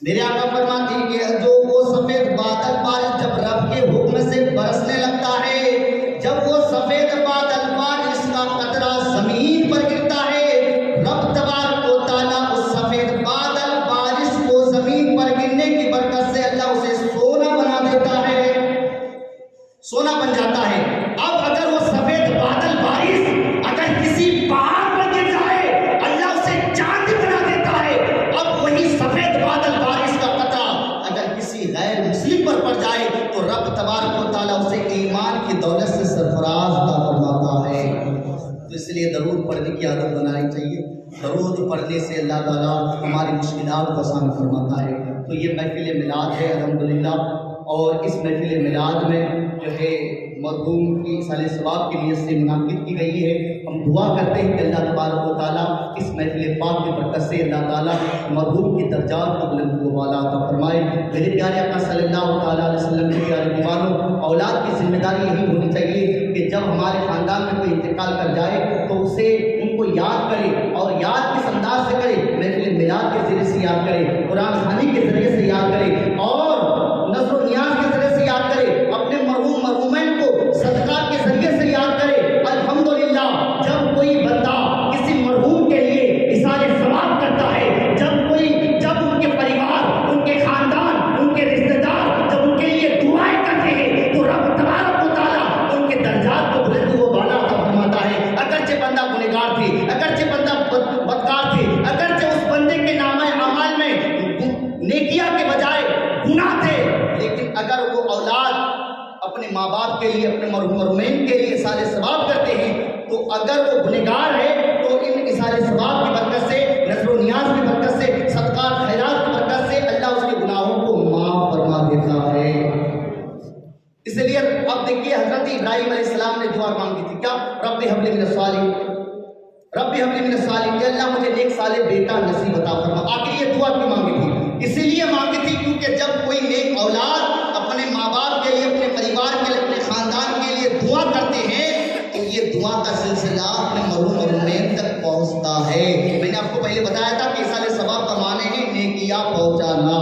میرے آقا فرماتے ہیں کہ جو وہ سفید بادل بارش جب رب کے حکم سے برسنے لگتا ہے، جب وہ سفید بادل بارش کا قطرہ زمین پر گرتا ہے، رب تبارک و تعالیٰ اس سفید بادل بارش کو زمین پر گرنے کی برکت سے اللہ اسے سونا بنا دیتا ہے، سونا بن جاتا ہے۔ اب اگر وہ سفید بادل بارش اگر کسی پہاڑ پر گر جائے، اللہ اسے چاندی بنا دیتا ہے۔ اب وہی سفید بادل بارش کا قطرہ اگر کسی غیر مسلم پر پڑ جائے تو رب تبارک و تعالیٰ اسے ایمان کی دولت سے سرفراز عطا فرماتا ہے۔ تو اس لیے درود پڑھنے کی عادت بنانی چاہیے۔ درود پڑھنے سے اللہ تعالیٰ ہماری مشکلات کو آسان فرماتا ہے۔ تو یہ محفل میلاد ہے الحمدللہ، اور اس محفل میلاد میں جو ہے مرحوم کی سال ثواب کی نیت سے منعقد کی گئی ہے۔ ہم دعا کرتے ہیں کہ اللہ تبارک و تعالیٰ اس محفل پاک کی برکت سے اللہ تعالیٰ مرحوم کی درجات کو بلند و بالا عطا فرمائے۔ میرے پیارے آقا صلی اللہ تعالیٰ علیہ وسلم کے پیارے دیوانوں، اولاد کی ذمہ داری یہی ہونی چاہیے کہ جب ہمارے خاندان میں کوئی انتقال کر جائے تو اسے ان کو یاد کرے، اور یاد کس انداز سے کرے؟ محفل میلاد کے ذریعے سے یاد کرے، قرآن خوانی کے ذریعے سے یاد کرے، اور نظر و نیاز کے ذریعے سے یاد کرے، اپنے مرحوم مرحومین کو صدقات کے ذریعے سے یاد کرے۔ الحمدللہ جب کوئی بندہ کسی مرحوم کے لیے اظہار ثواب کرتا ہے، جب ان کے پریوار، ان کے خاندان، ان کے رشتہ دار جب ان کے لیے دعائیں کرتے ہیں تو رب تبارک و تعالیٰ ان کے درجات کو بلند و بالا عطا فرماتا ہے۔ اگرچہ بندہ گنہگار تھے، اگرچہ بندہ بدکار تھے، اگرچہ اس بندے کے نامہ اعمال میں نیکیاں کے بجائے گناہ تھے، لیکن اگر وہ اولاد اپنے ماں باپ کے لیے، اپنے مرحومین کے لیے اظہار ثواب کرتے ہیں، تو اگر وہ گنہگار ہے تو ان اظہار ثواب کی برکت سے، نظر و نیاز کی برکت سے، صدقات خیرات کی برکت سے اللہ اس کے گناہوں کو معاف فرما دیتا ہے۔ اس لیے اب دیکھیے حضرت ابراہیم علیہ السلام نے دعا مانگی تھی، کیا؟ رب ہب لی من الصالحین، رب ہب لی من الصالحین، کہ اللہ مجھے نیک صالح بیٹا نصیب عطا فرما۔ آخر یہ دعا کیوں مانگی تھی؟ اسی لیے مانگی تھی کیونکہ جب کوئی نیک اولاد اپنے ماں باپ کے لیے، اپنے پریوار کے لیے، اپنے خاندان کے لیے دعا کرتے ہیں تو یہ دعا کا سلسلہ اپنے مرحومین تک پہنچتا ہے۔ میں نے آپ کو پہلے بتایا تھا کہ اصال ثواب کا معنی ہے نیکیاں پہنچانا۔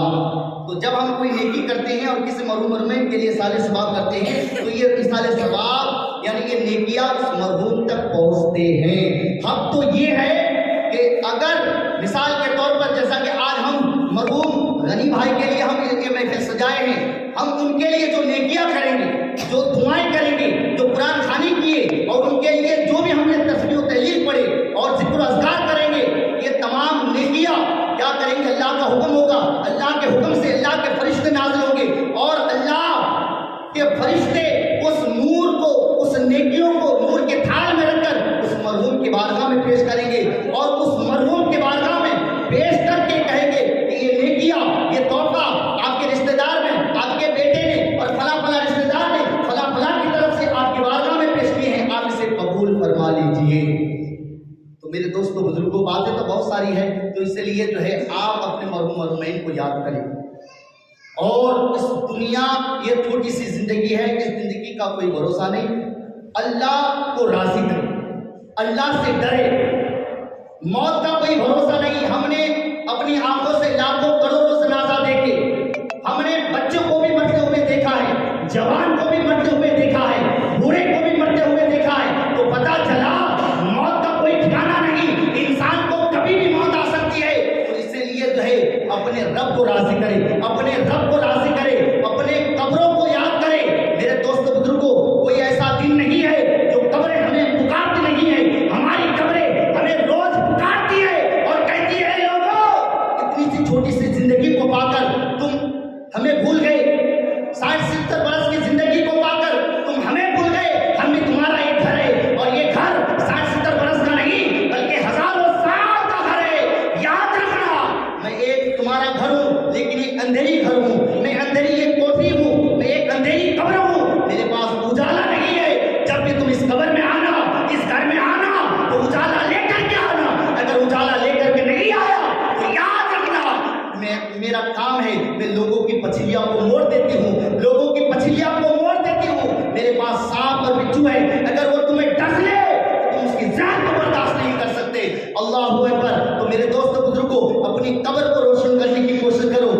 تو جب ہم کوئی نیکی کرتے ہیں اور کسی مرحوم کے لیے اصال ثواب کرتے ہیں تو یہ اصال ثواب یعنی یہ نیکیاں اس مرحوم تک پہنچتے ہیں۔ حق تو یہ ہے کہ اگر مثال کے طور پر جیسا کہ آج ہم مرحوم غنی بھائی کے لیے ہم یہ محفل سجائے ہیں، ہم ان کے لیے جو نیکیاں کریں گے، جو دعائیں کریں گے، جو قرآن خوانی کیے، اور ان کے لیے جو بھی ہم نے تسبیح و تحلیل پڑھے اور ذکر و اذکار کریں گے، یہ تمام نیکیاں کیا کریں گے؟ اللہ کا حکم ہوگا، اللہ کے حکم سے اللہ کے فرشتے نازل ہوں گے، اور اللہ کے فرشتے اس نور کو، اس نیکیوں کو نور کے تھال میں رکھ کر اس مرحوم کی بارگاہ میں پیش کریں گے، اور اس مرحوم کی بارگاہ میں پیش کر کے کہیں گے کہ یہ نیکیاں، یہ تحفہ آپ کے رشتہ دار نے، آپ کے بیٹے نے، اور فلاں فلاں رشتہ دار نے فلاں فلاں کی طرف سے آپ کی بارگاہ میں پیش کیے ہیں، آپ اسے قبول فرما لیجئے۔ تو میرے دوستوں بزرگوں، باتیں تو بہت ساری ہیں، تو اس لیے جو ہے آپ اپنے مرحومین کو یاد کریں، اور اس دنیا یہ چھوٹی سی زندگی ہے، اس زندگی کا کوئی بھروسہ نہیں۔ اللہ کو راضی کریں، اللہ سے ڈرے، موت کا کوئی بھروسہ نہیں۔ ہم نے اپنی آنکھوں سے لاکھوں کروڑوں جنازہ دیکھے، ہم نے بچوں کو بھی مرتے ہوئے دیکھا ہے، جوان کو بھی مرتے ہوئے دیکھا ہے، بوڑھے کو بھی مرتے ہوئے دیکھا ہے، تو پتہ چلا موت کا کوئی ٹھکانہ نہیں، انسان کو کبھی بھی موت آ سکتی ہے۔ تو اس لیے جو ہے اپنے رب کو راضی کرے، اپنے رب کو راضی کرے، اپنے قبروں کو یاد کرے۔ میرے دوست بزرگوں، کوئی ایسا دن نہیں ہے جو قبریں ہمیں پکارتی نہیں ہے، ہماری قبریں ہمیں روز پکارتی ہے اور کہتی ہے لوگوں، اتنی سی چھوٹی سی زندگی کو پا کر تم ہمیں بھول گئے، 60-70 برس کی زندگی کو پا کر تم ہمیں بھول گئے، ہم بھی تمہارا ایک گھر ہے، اور یہ گھر 60-70 برس کا نہیں بلکہ ہزاروں سال کا گھر ہے۔ یاد رکھنا، میں ایک تمہارا گھر ہوں لیکن ایک اندھیری گھر ہوں، میں اندھیری ایک کوٹھی ہوں، میں ایک اندھیری قبر ہوں، میرے پاس اجالا نہیں ہے۔ جب بھی تم اس قبر میں آنا، اس گھر میں آنا تو اجالا لے کر کے آنا، اگر اجالا لے کر کے نہیں آیا تو یاد رکھنا میرا کام ہے، میں لوگوں کی پچھلیاں کو موڑ دیتی ہوں، لوگوں کی پچھلیاں کو موڑ دیتی ہوں۔ میرے پاس سانپ اور بچھو ہے، اگر وہ تمہیں ڈس لے تو تم اس کی زہر کو برداشت نہیں کر سکتے۔ اللہ اکبر۔ تو میرے دوست بزرگوں، اپنی قبر کو روشن کرنے کی کوشش کرو،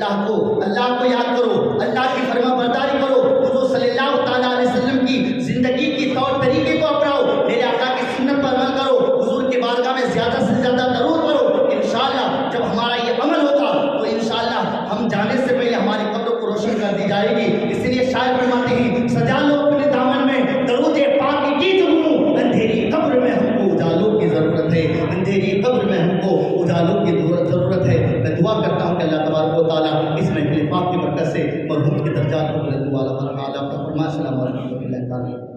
اللہ کو یاد کرو، اللہ کی فرما برداری کرو، حضور صلی اللہ تعالیٰ علیہ وسلم کی زندگی کی طور طریقے کو اپناؤ، میرے آقا کی سنت پر عمل کرو، حضور کی بارگاہ میں زیادہ سے زیادہ درود پڑھو۔ انشاءاللہ جب ہمارا یہ عمل ہوگا تو انشاءاللہ ہم جانے سے پہلے ہماری قبر کو روشن کر دی جائے گی۔ اس لیے شاعر فرماتے ہیں سجا لو اپنے دامن میں درود پاک کی جگنوں، اندھیری قبر میں ہم کو اجالوں کی ضرورت ہے، اندھیری قبر میں ہم کو اجالوں کی ضرورت ہے۔ میں دعا کرتا ہوں کہ اللہ تبارک و تعالیٰ اس محفل پاک کی برکت سے مرحوم کے درجات کو بلند والا فرما۔ السلام علیکم و رحمۃ اللہ تعالیٰ۔